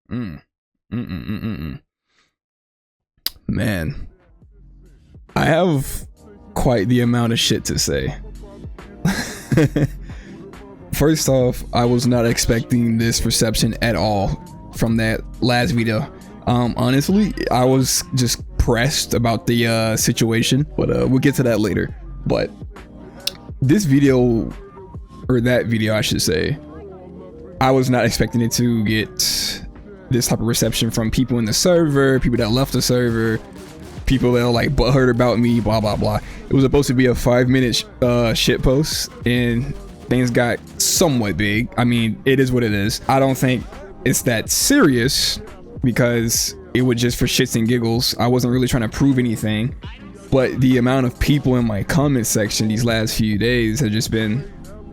Mm. Mm-mm-mm-mm. Man, I have quite the amount of shit to say. First off, I was not expecting this reception at all from that last video. Honestly, I was just pressed about the situation, but we'll get to that later. But this video, or that video I should say, I was not expecting it to get this type of reception from people in the server, people that left the server, people that are like butthurt about me, blah blah blah. It was supposed to be a 5-minute shit post, and things got somewhat big. I mean, it is what it is. I don't think it's that serious because it was just for shits and giggles. I wasn't really trying to prove anything, but the amount of people in my comment section these last few days have just been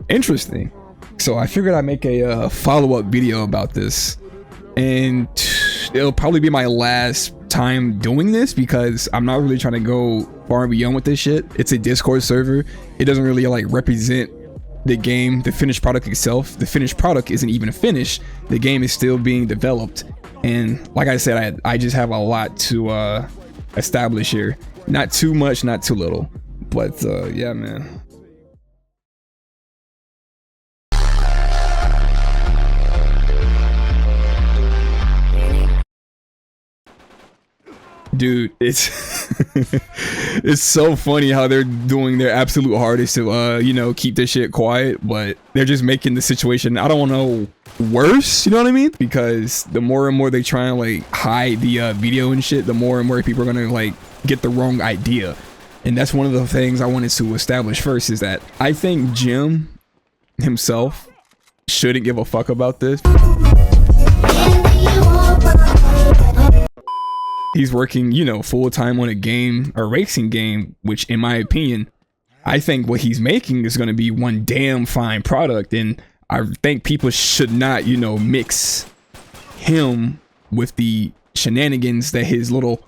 interesting. So I figured I'd make a follow-up video about this, and it'll probably be my last time doing this because I'm not really trying to go far and beyond with this shit. It's a Discord server. It doesn't really like represent the game, the finished product itself. The finished product isn't even finished. The game is still being developed, and like I said, I just have a lot to establish here. Not too much, not too little, but yeah, man. Dude, it's it's so funny how they're doing their absolute hardest to you know, keep this shit quiet, but they're just making the situation, I don't want to know, worse, you know what I mean? Because the more and more they try and like hide the video and shit, the more and more people are gonna like get the wrong idea. And that's one of the things I wanted to establish first, is that I think Jim himself shouldn't give a fuck about this. He's working, you know, full time on a game, a racing game, which in my opinion, I think what he's making is going to be one damn fine product. And I think people should not, you know, mix him with the shenanigans that his little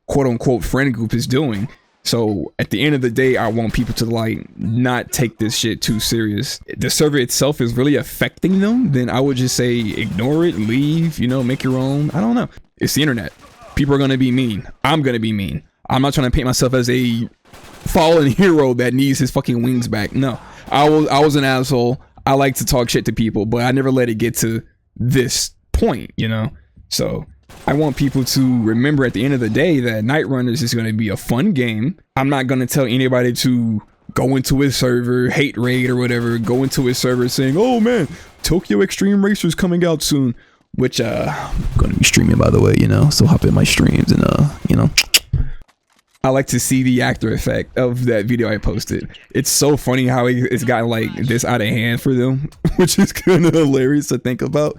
quote unquote friend group is doing. So at the end of the day, I want people to like not take this shit too serious. If the server itself is really affecting them, then I would just say ignore it, leave, you know, make your own. I don't know. It's the internet. People are going to be mean. I'm going to be mean. I'm not trying to paint myself as a fallen hero that needs his fucking wings back. No, I was an asshole. I like to talk shit to people, but I never let it get to this point, you know? So I want people to remember at the end of the day that Nightrunners is going to be a fun game. I'm not going to tell anybody to go into his server, hate raid or whatever, go into his server saying, oh man, Tokyo Extreme Racer's coming out soon. Which I'm gonna be streaming, by the way, you know, so hop in my streams and you know, I like to see the after effect of that video I posted. It's so funny how it's gotten like this out of hand for them, which is kind of hilarious to think about,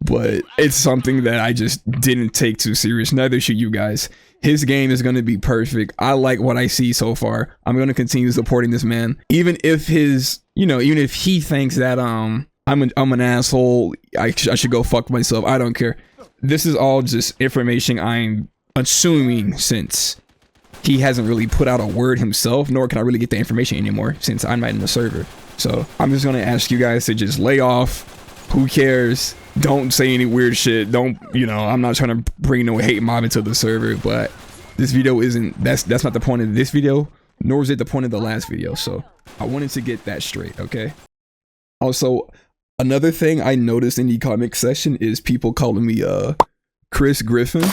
but it's something that I just didn't take too serious. Neither should you guys. His game is going to be perfect. I like what I see so far. I'm going to continue supporting this man, even if his, you know, even if he thinks that I'm an asshole, I should go fuck myself. I don't care. This is all just information I'm assuming, since he hasn't really put out a word himself, nor can I really get the information anymore since I'm not in the server. So I'm just gonna ask you guys to just lay off. Who cares? Don't say any weird shit. Don't, you know, I'm not trying to bring no hate mob into the server, but this video isn't, that's not the point of this video, nor is it the point of the last video. So I wanted to get that straight, okay? Also, another thing I noticed in the comic section is people calling me Chris Griffin,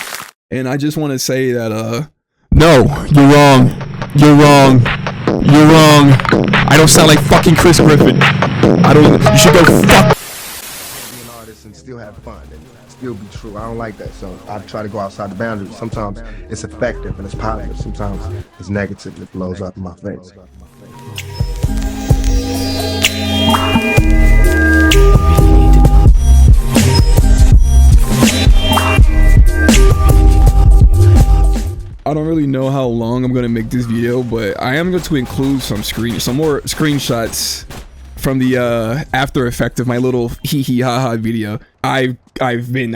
and I just want to say that no, you're wrong. You're wrong. You're wrong. I don't sound like fucking Chris Griffin. I don't. You should go fuck. Be an artist and still have fun and still be true. I don't like that, so I try to go outside the boundaries. Sometimes it's effective and it's positive. Sometimes it's negative and it blows up in my face. I don't really know how long I'm gonna make this video, but I am going to include some more screenshots from the after effect of my little hee hee ha ha video. I've been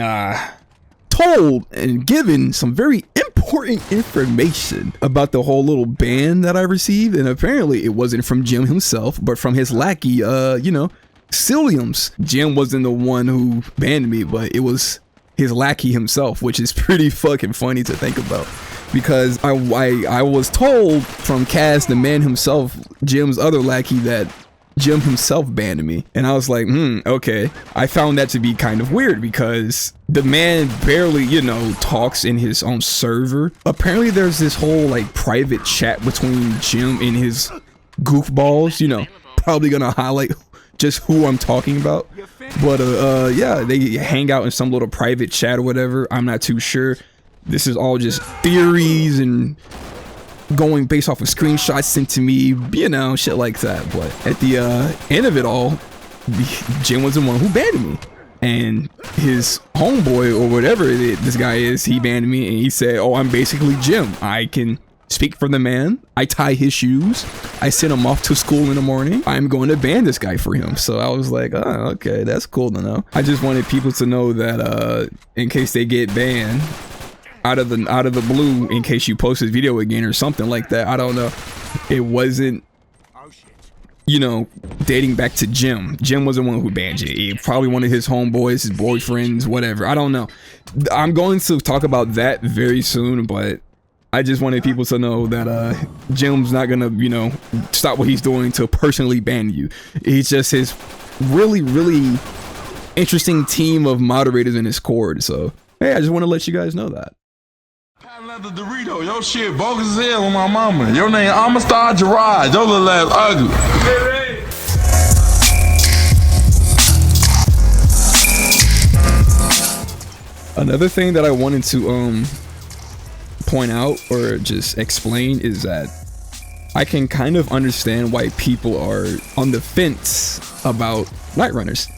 told and given some very important information about the whole little ban that I received, and apparently it wasn't from Jim himself, but from his lackey, you know, Cilliams. Jim wasn't the one who banned me, but it was his lackey himself, which is pretty fucking funny to think about. Because I was told from Cass, the man himself, Jim's other lackey, that Jim himself banned me. And I was like, okay. I found that to be kind of weird because the man barely, you know, talks in his own server. Apparently there's this whole like private chat between Jim and his goofballs, you know, probably gonna highlight just who I'm talking about. But yeah, they hang out in some little private chat or whatever. I'm not too sure. This is all just theories and going based off of screenshots sent to me, you know, shit like that. But at the end of it all, Jim was the one who banned me. And his homeboy or whatever this guy is, he banned me and he said, oh, I'm basically Jim. I can speak for the man. I tie his shoes. I send him off to school in the morning. I'm going to ban this guy for him. So I was like, oh, okay, that's cool to know. I just wanted people to know that in case they get banned out of the blue, in case you post this video again or something like that, I don't know, it wasn't, you know, dating back to Jim. Jim was the one who banned you. He probably one of his homeboys, his boyfriends, whatever. I don't know. I'm going to talk about that very soon, but I just wanted people to know that Jim's not gonna, you know, stop what he's doing to personally ban you. He's just his really, really interesting team of moderators in Discord. So hey, I just want to let you guys know that. Leather Dorito, your shit bogus as hell on my mama. Your name Amistar Gerard. Your little ass ugly. Another thing that I wanted to point out or just explain is that I can kind of understand why people are on the fence about Nightrunners.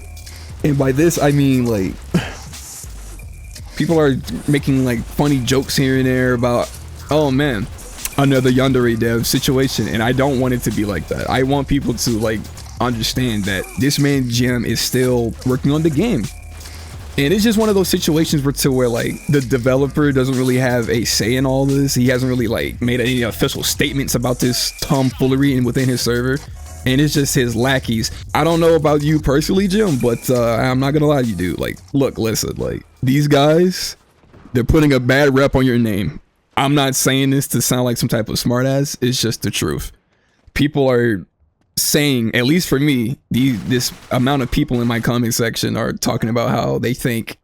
And by this I mean, like, people are making like funny jokes here and there about, oh man, another Yandere dev situation, and I don't want it to be like that. I want people to like understand that this man Jim is still working on the game, and it's just one of those situations where like the developer doesn't really have a say in all this. He hasn't really like made any official statements about this tomfoolery and within his server, and it's just his lackeys. I don't know about you personally, Jim, but I'm not gonna lie to you, dude. Like, look, listen, like, these guys, they're putting a bad rep on your name. I'm not saying this to sound like some type of smartass. It's just the truth. People are saying, at least for me, this amount of people in my comment section are talking about how they think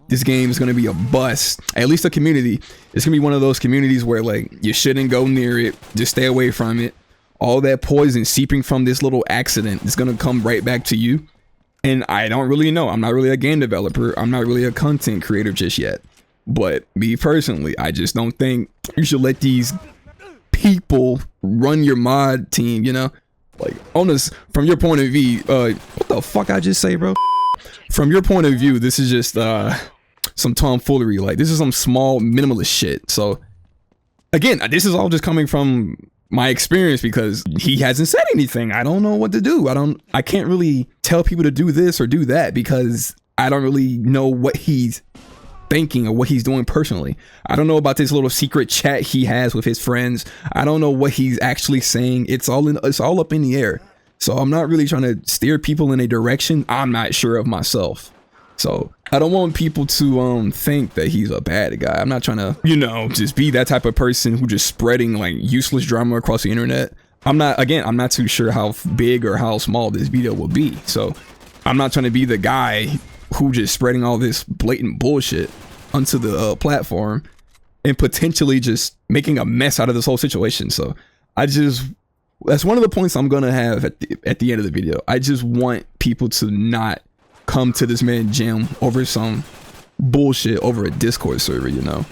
this game is going to be a bust. At least the community. It's going to be one of those communities where like you shouldn't go near it. Just stay away from it. All that poison seeping from this little accident is going to come right back to you. And I don't really know. I'm not really a game developer. I'm not really a content creator just yet. But me personally, I just don't think you should let these people run your mod team, you know? Like, on this, from your point of view, what the fuck I just say, bro? From your point of view, this is just some tomfoolery. Like, this is some small minimalist shit. So, again, this is all just coming from my experience because he hasn't said anything. I don't know what to do. I can't really tell people to do this or do that because I don't really know what he's thinking or what he's doing personally. I don't know about this little secret chat he has with his friends. I don't know what he's actually saying. It's all up in the air. So I'm not really trying to steer people in a direction I'm not sure of myself. So I don't want people to think that he's a bad guy. I'm not trying to, you know, just be that type of person who just spreading like useless drama across the internet. I'm not too sure how big or how small this video will be. So I'm not trying to be the guy who just spreading all this blatant bullshit onto the platform and potentially just making a mess out of this whole situation. So that's one of the points I'm gonna have at the end of the video. I just want people to not come to this man Jim over some bullshit over a Discord server, you know?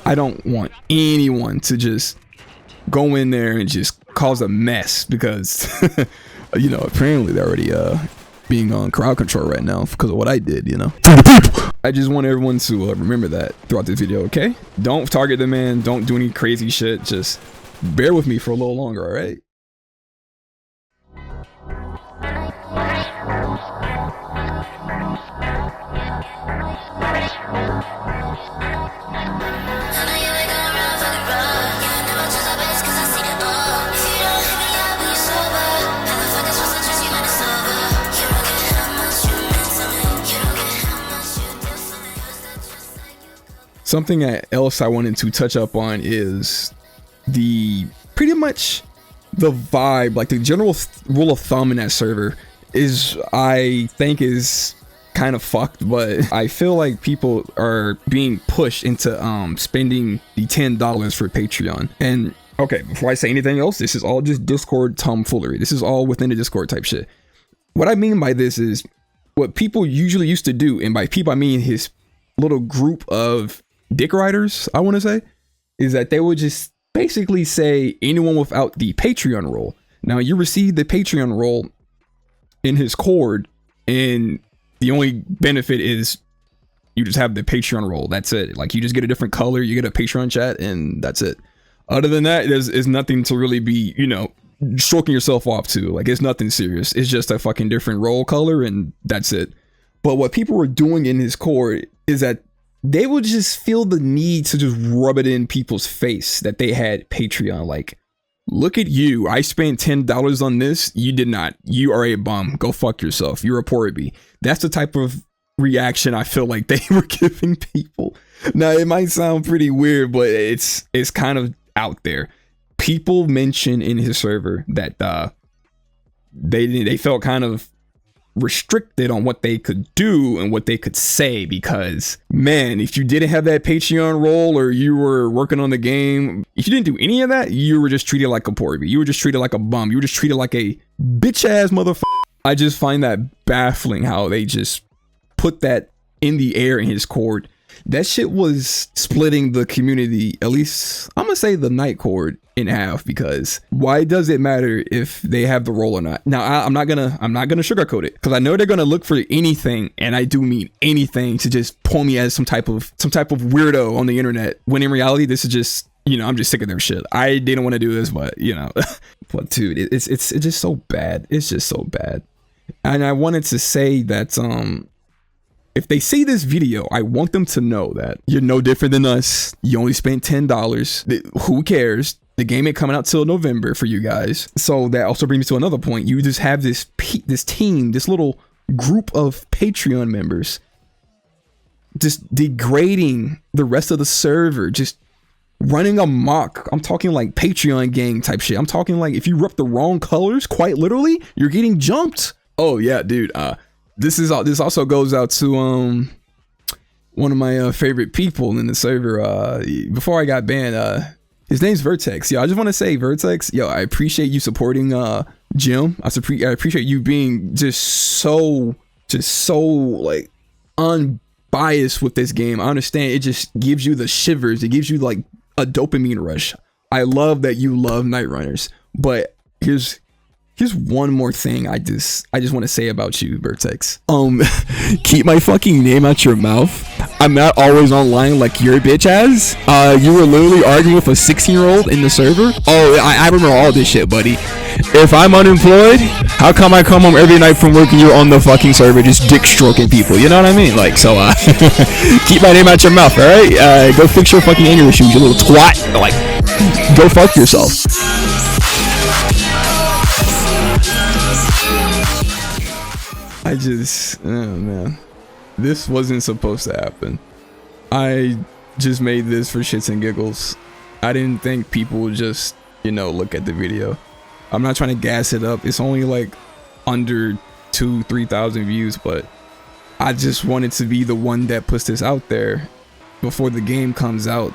I don't want anyone to just go in there and just cause a mess because, you know, apparently they're already being on crowd control right now because of what I did, you know? I just want everyone to remember that throughout this video, okay? Don't target the man. Don't do any crazy shit. Just bear with me for a little longer, all right? Something else I wanted to touch up on is the pretty much the vibe, like the general rule of thumb in that server is, I think, is kind of fucked, but I feel like people are being pushed into spending the $10 for Patreon. And okay, before I say anything else, this is all just Discord tomfoolery. This is all within the Discord type shit. What I mean by this is what people usually used to do, and by people I mean his little group of dick riders, I want to say, is that they would just basically say anyone without the Patreon role. Now you receive the Patreon role in his chord, and the only benefit is you just have the Patreon role. That's it. Like, you just get a different color, you get a Patreon chat, and that's it. Other than that, there's nothing to really be, you know, stroking yourself off to. Like, it's nothing serious. It's just a fucking different role color, and that's it. But what people were doing in his chord is that they would just feel the need to just rub it in people's face that they had Patreon. Like, look at you. I spent $10 on this. You did not. You are a bum. Go fuck yourself. You're a poor bee. That's the type of reaction I feel like they were giving people. Now, it might sound pretty weird, but it's kind of out there. People mention in his server that they felt kind of restricted on what they could do and what they could say, because man, if you didn't have that Patreon role, or you were working on the game, if you didn't do any of that, you were just treated like a poor bee. You were just treated like a bum. You were just treated like a bitch ass motherfucker. I just find that baffling how they just put that in the air in his chord. That shit was splitting the community, at least I'm gonna say the night chord, in half, because why does it matter if they have the role or not? Now, I'm not gonna sugarcoat it, because I know they're gonna look for anything, and I do mean anything, to just pull me as some type of weirdo on the internet, when in reality this is just, you know, I'm just sick of their shit. I didn't want to do this, but you know. But dude, it's just so bad. It's just so bad. And I wanted to say that if they see this video, I want them to know that you're no different than us. You only spent $10. Who cares? The game ain't coming out till November for you guys. So that also brings me to another point. You just have this team, this little group of Patreon members, just degrading the rest of the server, just running amok. I'm talking like Patreon gang type shit. I'm talking like if you rep the wrong colors, quite literally, you're getting jumped. Oh yeah, dude. This also goes out to one of my favorite people in the server. Before I got banned, his name's Vertex. Yo, I just want to say, Vertex, yo, I appreciate you supporting Jim. I appreciate you being just so like unbiased with this game. I understand it just gives you the shivers. It gives you like a dopamine rush. I love that you love Nightrunners, but here's one more thing I just want to say about you, Vertex. Keep my fucking name out your mouth. I'm not always online like your bitch ass. You were literally arguing with a 16-year-old in the server. Oh, I remember all this shit, buddy. If I'm unemployed, how come I come home every night from work and you're on the fucking server just dick stroking people? You know what I mean? Like, so keep my name out your mouth, all right? Go fix your fucking anger issues, you little twat. Like, go fuck yourself. Oh man, this wasn't supposed to happen. I just made this for shits and giggles. I didn't think people would just, you know, look at the video. I'm not trying to gas it up. It's only like under 2,000-3,000 views, but I just wanted to be the one that puts this out there before the game comes out,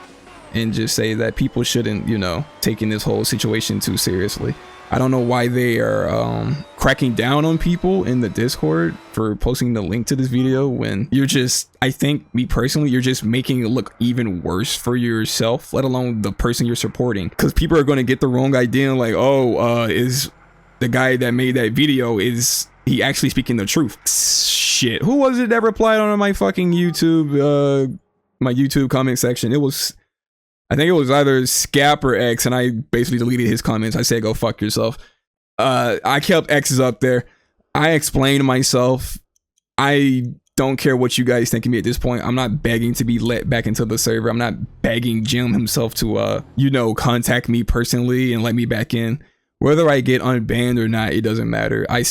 and just say that people shouldn't, you know, taking this whole situation too seriously. I don't know why they are cracking down on people in the Discord for posting the link to this video, when you're just, I think, me personally, you're just making it look even worse for yourself, let alone the person you're supporting. Because people are going to get the wrong idea, like, oh, is the guy that made that video, is he actually speaking the truth? Shit, who was it that replied on my fucking YouTube, my YouTube comment section? It was, I think it was either Scap or X, and I basically deleted his comments. I said, go fuck yourself. I kept X's up there. I explained myself. I don't care what you guys think of me at this point. I'm not begging to be let back into the server. I'm not begging Jim himself to, you know, contact me personally and let me back in. Whether I get unbanned or not, it doesn't matter. I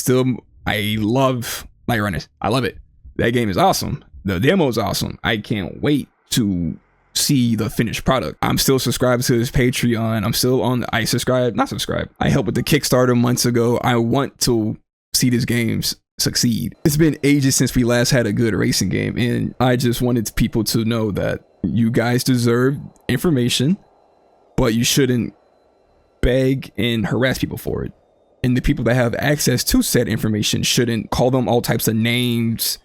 love Nightrunners. I love it. That game is awesome. The demo is awesome. I can't wait to see the finished product. I'm still subscribed to his Patreon. I'm still on I helped with the Kickstarter months ago. I want to see these games succeed. It's been ages since we last had a good racing game, and I just wanted people to know that you guys deserve information, but you shouldn't beg and harass people for it. And the people that have access to said information shouldn't call them all types of names,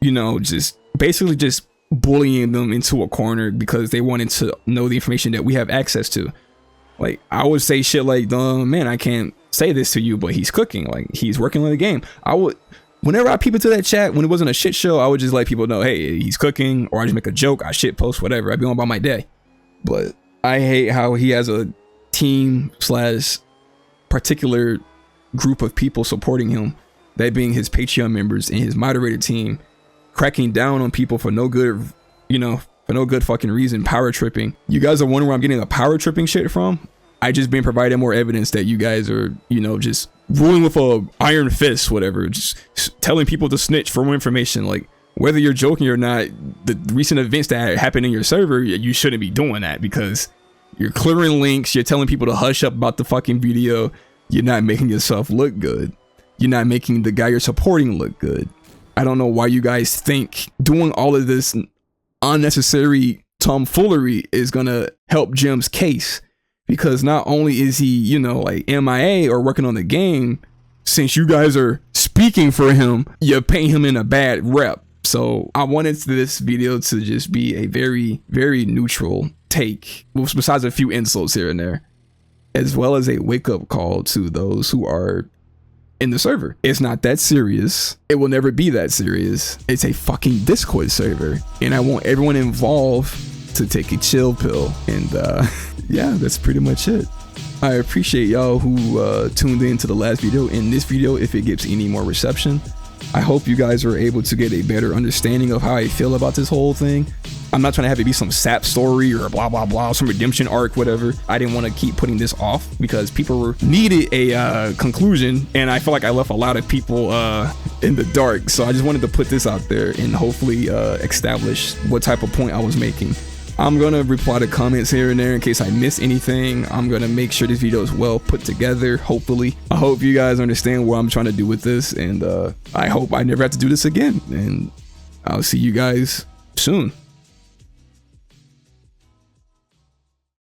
you know, just basically just bullying them into a corner because they wanted to know the information that we have access to. Like, I would say shit like, man, I can't say this to you, but he's cooking, like he's working on the game. Whenever I peep into that chat, when it wasn't a shit show, I would just let people know, hey, he's cooking, or I just make a joke, I shit post, whatever. I'd be on about my day. But I hate how he has a team / particular group of people supporting him, that being his Patreon members and his moderator team, cracking down on people for no good, you know, for no good fucking reason, power tripping. You guys are wondering where I'm getting the power tripping shit from? I just been providing more evidence that you guys are, you know, just ruling with a iron fist, whatever, just telling people to snitch for more information. Like, whether you're joking or not, the recent events that happened in your server, you shouldn't be doing that, because you're clearing links, you're telling people to hush up about the fucking video, you're not making yourself look good, you're not making the guy you're supporting look good. I don't know why you guys think doing all of this unnecessary tomfoolery is gonna help Jim's case, because not only is he, you know, like MIA or working on the game, since you guys are speaking for him, you're paying him in a bad rep. So I wanted this video to just be a very, very neutral take, besides a few insults here and there, as well as a wake-up call to those who are in the server. It's not that serious. It will never be that serious. It's a fucking Discord server, and I want everyone involved to take a chill pill. And yeah, that's pretty much it. I appreciate y'all who tuned in to the last video. In this video, if it gets any more reception, I hope you guys are able to get a better understanding of how I feel about this whole thing. I'm not trying to have it be some sap story or blah blah blah, some redemption arc, whatever. I didn't want to keep putting this off because people needed a conclusion, and I feel like I left a lot of people in the dark. So I just wanted to put this out there and hopefully establish what type of point I was making. I'm gonna reply to comments here and there in case I miss anything. I'm gonna make sure this video is well put together, hopefully. I hope you guys understand what I'm trying to do with this, and I hope I never have to do this again, and I'll see you guys soon.